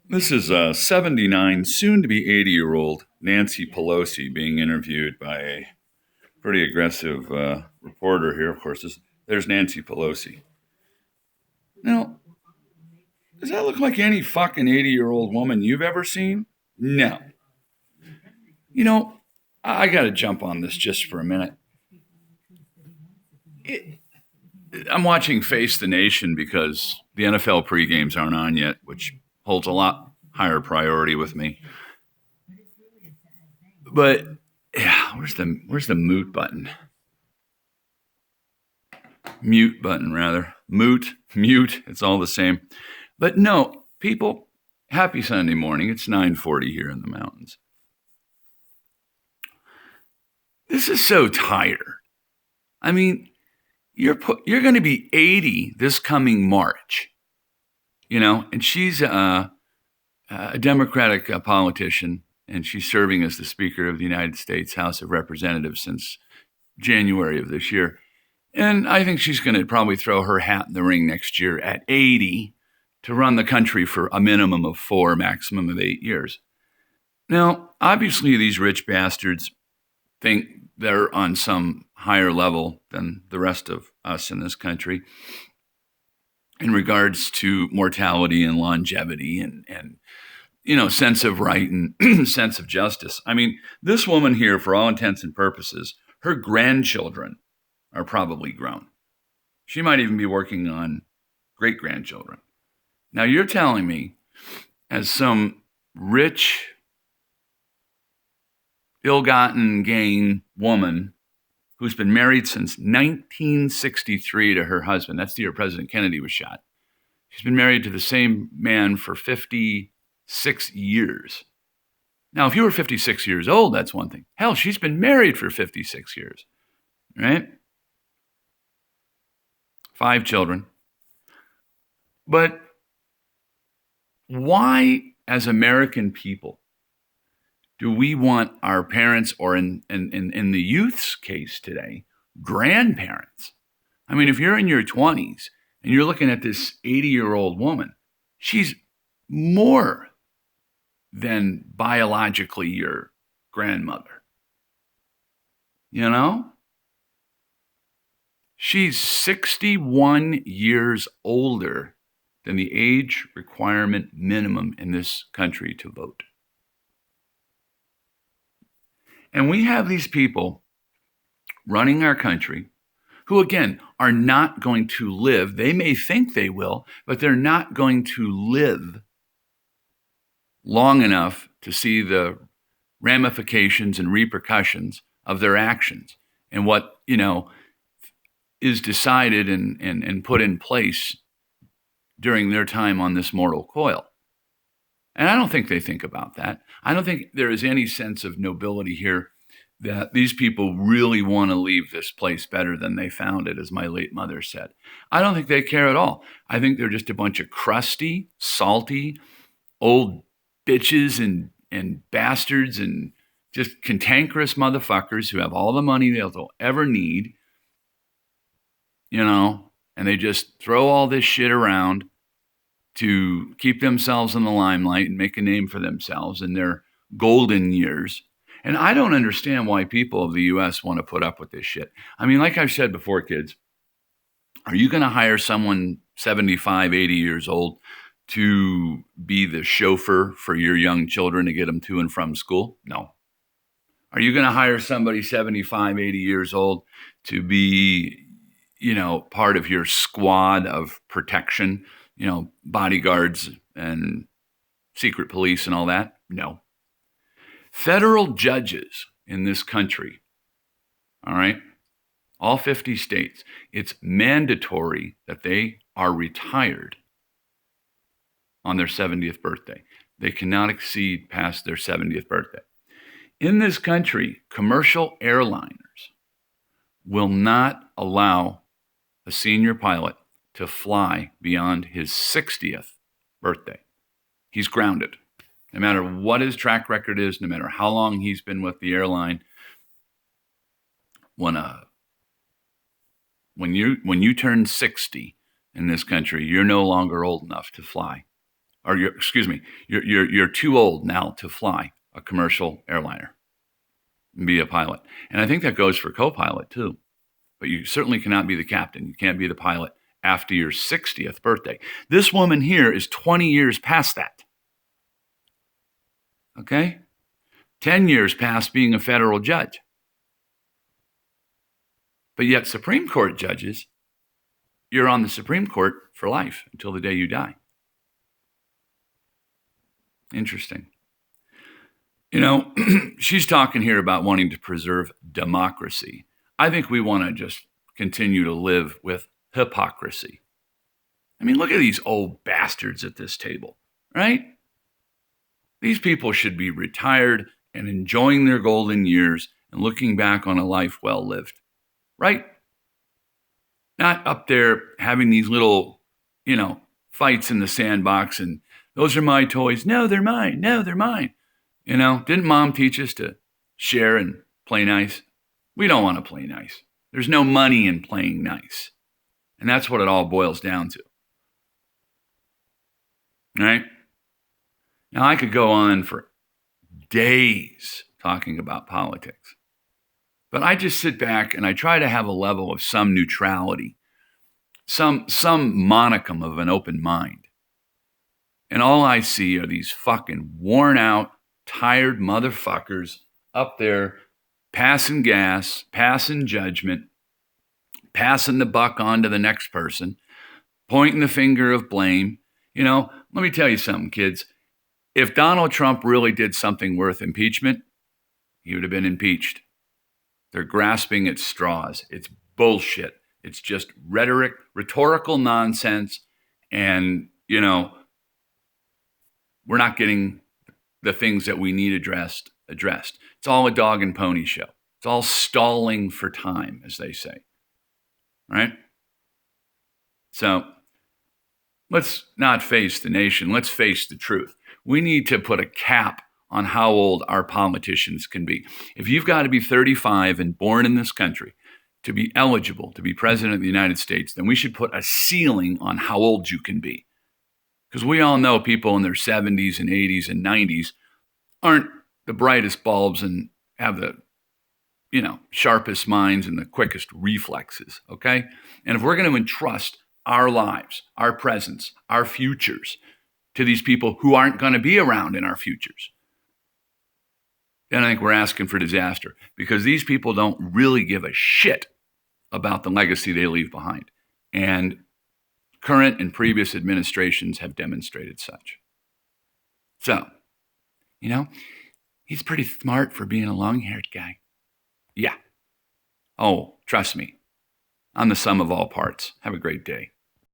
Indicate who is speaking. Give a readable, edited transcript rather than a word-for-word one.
Speaker 1: This is 79, soon to be 80-year-old Nancy Pelosi being interviewed by a pretty aggressive reporter here. Of course, there's Nancy Pelosi. Now, does that look like any fucking 80-year-old woman you've ever seen? No. You know, I got to jump on this just for a minute. I'm watching Face the Nation because the NFL pregames aren't on yet, which holds a lot higher priority with me. But yeah, where's the mute button? Mute button, rather. Mute. It's all the same. But no, people, happy Sunday morning. It's 9:40 here in the mountains. This is so tired. I mean, you're going to be 80 this coming March, and she's a Democratic politician, and she's serving as the Speaker of the United States House of Representatives since January of this year. And I think she's going to probably throw her hat in the ring next year at 80 to run the country for a minimum of 4, maximum of 8 years. Now, obviously, these rich bastards think they're on some higher level than the rest of us in this country in regards to mortality and longevity and sense of right and sense of justice. I mean, this woman here, for all intents and purposes, her grandchildren are probably grown. She might even be working on great-grandchildren. Now, you're telling me, as some rich, ill-gotten gain woman who's been married since 1963 to her husband, that's the year President Kennedy was shot. She's been married to the same man for 56 years. Now, if you were 56 years old, that's one thing. Hell, she's been married for 56 years, right? 5 children. But why, as American people, do we want our parents, or in the youth's case today, grandparents? I mean, if you're in your 20s and you're looking at this 80-year-old woman, she's more than biologically your grandmother. She's 61 years older than the age requirement minimum in this country to vote. And we have these people running our country who, again, are not going to live. They may think they will, but they're not going to live long enough to see the ramifications and repercussions of their actions and what, is decided and put in place during their time on this mortal coil. And I don't think they think about that. I don't think there is any sense of nobility here that these people really want to leave this place better than they found it, as my late mother said. I don't think they care at all. I think they're just a bunch of crusty, salty, old bitches and bastards and just cantankerous motherfuckers who have all the money they'll ever need, and they just throw all this shit around to keep themselves in the limelight and make a name for themselves in their golden years. And I don't understand why people of the U.S. want to put up with this shit. I mean, like I've said before, kids, are you going to hire someone 75, 80 years old to be the chauffeur for your young children to get them to and from school? No. Are you going to hire somebody 75, 80 years old to be, part of your squad of protection, bodyguards and secret police and all that? No. Federal judges in this country, all right, all 50 states, it's mandatory that they are retired on their 70th birthday. They cannot exceed past their 70th birthday. In this country, commercial airliners will not allow a senior pilot to fly beyond his 60th birthday. He's grounded. No matter what his track record is, no matter how long he's been with the airline, when you turn 60 in this country, you're no longer old enough to fly or you're too old now to fly a commercial airliner and be a pilot. And I think that goes for co-pilot too. But you certainly cannot be the captain. You can't be the pilot after your 60th birthday. This woman here is 20 years past that. Okay? 10 years past being a federal judge. But yet Supreme Court judges, you're on the Supreme Court for life until the day you die. Interesting. You know, she's talking here about wanting to preserve democracy. I think we want to just continue to live with hypocrisy. I mean, look at these old bastards at this table, right? These people should be retired and enjoying their golden years and looking back on a life well lived, right? Not up there having these little, fights in the sandbox and those are my toys. No, they're mine. No, they're mine. Didn't mom teach us to share and play nice? We don't want to play nice. There's no money in playing nice. And that's what it all boils down to. Right? Now, I could go on for days talking about politics, but I just sit back and I try to have a level of some neutrality, some monicum of an open mind. And all I see are these fucking worn out, tired motherfuckers up there passing gas, passing judgment, passing the buck on to the next person, pointing the finger of blame. Let me tell you something, kids. If Donald Trump really did something worth impeachment, he would have been impeached. They're grasping at straws. It's bullshit. It's just rhetorical nonsense. And, we're not getting the things that we need addressed. It's all a dog and pony show. It's all stalling for time, as they say. Right? So let's not face the nation. Let's face the truth. We need to put a cap on how old our politicians can be. If you've got to be 35 and born in this country to be eligible to be president of the United States, then we should put a ceiling on how old you can be. Because we all know people in their 70s and 80s and 90s aren't the brightest bulbs and have the, sharpest minds and the quickest reflexes, okay? And if we're going to entrust our lives, our presence, our futures to these people who aren't going to be around in our futures, then I think we're asking for disaster, because these people don't really give a shit about the legacy they leave behind. And current and previous administrations have demonstrated such. So, he's pretty smart for being a long-haired guy. Yeah. Oh, trust me. I'm the sum of all parts. Have a great day.